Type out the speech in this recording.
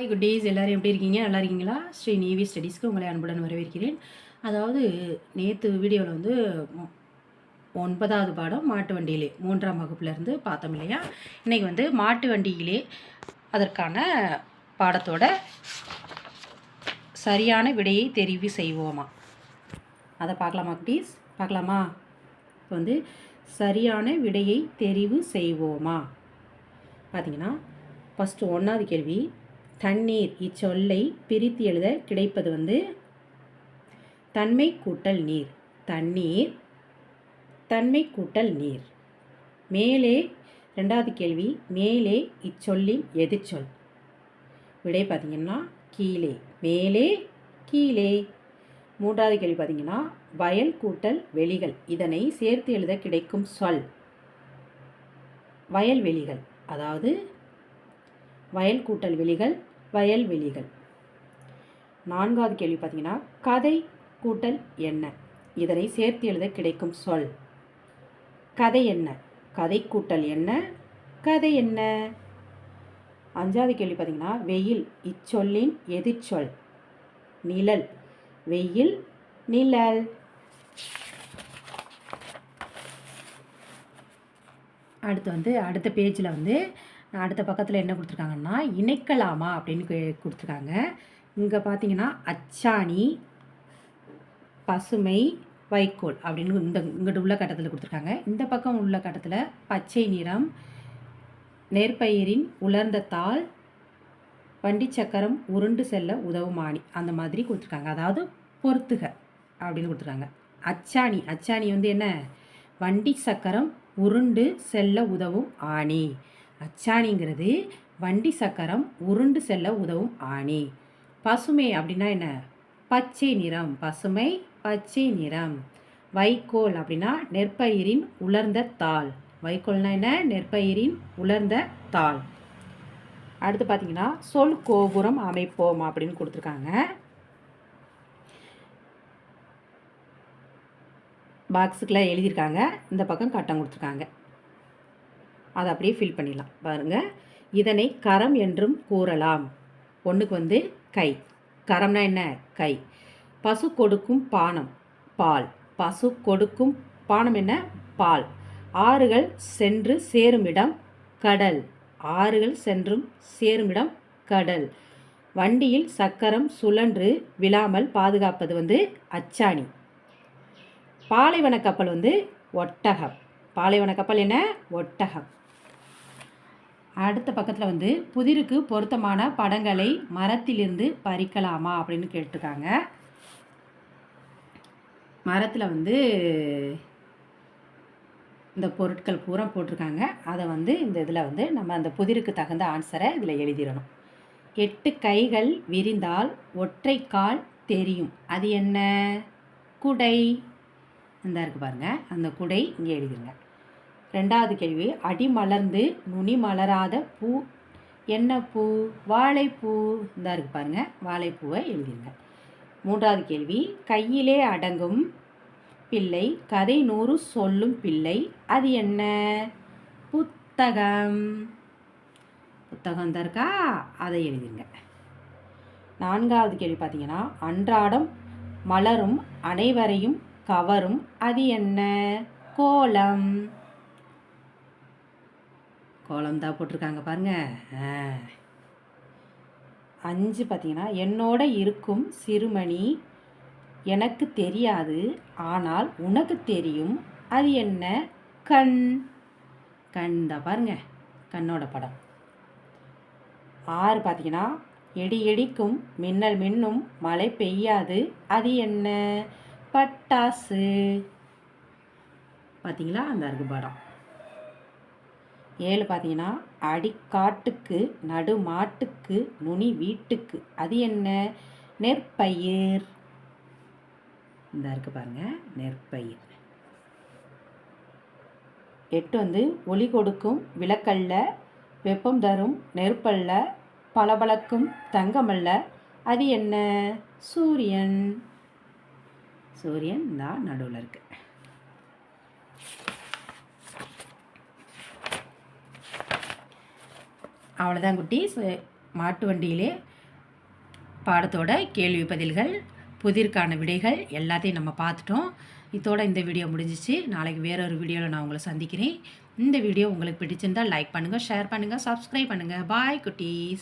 Hi குட்டீஸ், எல்லோரும் எப்படி இருக்கீங்க? நல்லா இருக்கீங்களா? ஸ்ரீ நீவி ஸ்டடீஸ்க்கு உங்களை அன்புடன் வரவேற்கிறேன். அதாவது நேற்று வீடியோவில் வந்து 9வது பாடம் மாட்டு வண்டியிலே 3ஆம் வகுப்புலேருந்து பார்த்தோம் இல்லையா? இன்றைக்கி வந்து மாட்டு வண்டியிலே அதற்கான பாடத்தோட சரியான விடையை தெரிவு செய்வோமா, அதை பார்க்கலாமா குட்டீஸ்? பார்க்கலாமா? இப்போ வந்து சரியான விடையை தெரிவு செய்வோமா பார்த்தீங்கன்னா, ஃபஸ்ட்டு 1வது கேள்வி, தண்ணீர் இச்சொல்லை பிரித்து எழுத கிடைப்பது வந்து தன்மை கூட்டல் நீர். தண்ணீர், தன்மை கூட்டல் நீர். மேலே 2வது கேள்வி, மேலே இச்சொல்லின் எதிர்ச்சொல். விடை பார்த்தீங்கன்னா கீழே. மேலே, கீழே. 3வது கேள்வி பார்த்தீங்கன்னா, வயல் கூட்டல் வெளிகள், இதனை சேர்த்து எழுத கிடைக்கும் சொல் வயல்வெளிகள். அதாவது வயல் கூட்டல் வெளிகள், வயல்வெளிகள். 4வது கேள்வி பார்த்தீங்கன்னா, கதை கூட்டல் என்ன, இதனை சேர்த்து எழுத கிடைக்கும் சொல் கதை என்ன. கதை கூட்டல் என்ன, கதை என்ன. 5வது கேள்வி பார்த்தீங்கன்னா, வெயில் இச்சொல்லின் எதிர்ச்சொல் நிழல். வெயில், நிழல். அடுத்த பேஜில் வந்து அடுத்த பக்கத்தில் என்ன கொடுத்துருக்காங்கன்னா, இணைக்கலாமா அப்படின்னு கொடுத்துருக்காங்க. இங்கே பார்த்தீங்கன்னா, அச்சாணி, பசுமை, வைக்கோல் அப்படின்னு இங்கிட்ட உள்ள கட்டத்தில் கொடுத்துருக்காங்க. இந்த பக்கம் உள்ள கட்டத்தில் பச்சை நிறம், நெற்பயிரின் உலர்ந்த தாள், வண்டி சக்கரம் உருண்டு செல்ல உதவும் ஆணி, அந்த மாதிரி கொடுத்துருக்காங்க. அதாவது பொறுத்துக அப்படின்னு கொடுத்துருக்காங்க. அச்சாணி, அச்சாணி வந்து என்ன, வண்டி சக்கரம் உருண்டு செல்ல உதவும் ஆணி. அச்சாணிங்கிறது வண்டி சக்கரம் உருண்டு செல்ல உதவும் ஆணி. பசுமை அப்படின்னா என்ன, பச்சை நிறம். பசுமை, பச்சை நிறம். வைக்கோல் அப்படின்னா நெற்பயிரின் உலர்ந்த தாள். வைக்கோல்னா என்ன, நெற்பயிரின் உலர்ந்த தாள். அடுத்து பார்த்தீங்கன்னா, சொல் கோபுரம் அமைப்போம் அப்படின்னு கொடுத்துருக்காங்க. பாக்ஸுக்கெலாம் எழுதியிருக்காங்க. இந்த பக்கம் கட்டம் கொடுத்துருக்காங்க. அதை அப்படியே ஃபில் பண்ணிடலாம். பாருங்கள், இதனை கரம் என்றும் கூறலாம். ஒன்றுக்கு வந்து கை. கரம்னா என்ன, கை. பசு கொடுக்கும் பானம், பால். பசு கொடுக்கும் பானம் என்ன, பால். ஆறுகள் சென்று சேருமிடம் கடல். ஆறுகள் சென்றும் சேருமிடம் கடல். வண்டியில் சக்கரம் சுழன்று விழாமல் பாதுகாப்பது வந்து அச்சாணி. பாலைவன கப்பல் வந்து ஒட்டகம். பாலைவன கப்பல் என்ன, ஒட்டகம். அடுத்த பக்கத்தில் வந்து புதிருக்கு பொருத்தமான படங்களை மரத்திலிருந்து பறிக்கலாமா அப்படின்னு கேட்டிருக்காங்க. மரத்தில் வந்து இந்த பொருட்கள் பூரா போட்டிருக்காங்க. அதை வந்து இந்த இதில் வந்து நம்ம அந்த புதிருக்கு தகுந்த ஆன்சரை இதில் எழுதிடணும். 8 கைகள் விரிந்தால் ஒற்றை கால் தெரியும், அது என்ன, குடை. இந்த இருக்குது பாருங்கள், அந்த குடை இங்கே எழுதிருங்க. 2வது கேள்வி, அடி மலர்ந்து நுனி மலராத பூ என்ன பூ, வாழைப்பூ. இந்த இருக்குது பாருங்கள், வாழைப்பூவை எழுதிருங்க. 3வது கேள்வி, கையிலே அடங்கும் பிள்ளை கதை 100 சொல்லும் பிள்ளை, அது என்ன, புத்தகம். புத்தகம் தான் இருக்கா, அதை எழுதிருங்க. 4வது கேள்வி பார்த்தீங்கன்னா, அன்றாடம் மலரும் அனைவரையும் கவரும், அது என்ன, கோலம். கோலம் தான் போட்டிருக்காங்க பாருங்க. 5 பார்த்தீங்கன்னா, என்னோட இருக்கும் சிறுமணி எனக்கு தெரியாது ஆனால் உனக்கு தெரியும், அது என்ன, கண். கண் தான் பாருங்க, கண்ணோட படம். 6 பார்த்தீங்கன்னா, எடி எடிக்கும் மின்னல் மின்னும் மழை பெய்யாது, அது என்ன, பட்டாசு. பார்த்தீங்களா, அந்த இருக்கு படம். 7 பார்த்தீங்கன்னா, அடிக்காட்டுக்கு நடு மாட்டுக்கு நுனி வீட்டுக்கு, அது என்ன, நெற்பயிர். இந்த இருக்கு பாருங்க, நெற்பயிர். 8 வந்து, ஒளி கொடுக்கும் விளக்கல்ல, வெப்பம் தரும் நெருப்பல்ல, பளபளக்கும் தங்கமல்ல, அது என்ன, சூரியன். சூரியன் தான் நடுவில் இருக்கு. அவ்வளோதான் குட்டீஸ். மாட்டு வண்டியிலே பாடத்தோட கேள்வி பதில்கள், புதிர்க்கான விடைகள் எல்லாத்தையும் நம்ம பார்த்துட்டோம். இதோட இந்த வீடியோ முடிஞ்சிச்சு. நாளைக்கு வேற ஒரு வீடியோவில் நான் உங்களை சந்திக்கிறேன். இந்த வீடியோ உங்களுக்கு பிடிச்சிருந்தால் லைக் பண்ணுங்கள், ஷேர் பண்ணுங்கள், சப்ஸ்கிரைப் பண்ணுங்கள். பாய் குட்டீஸ்.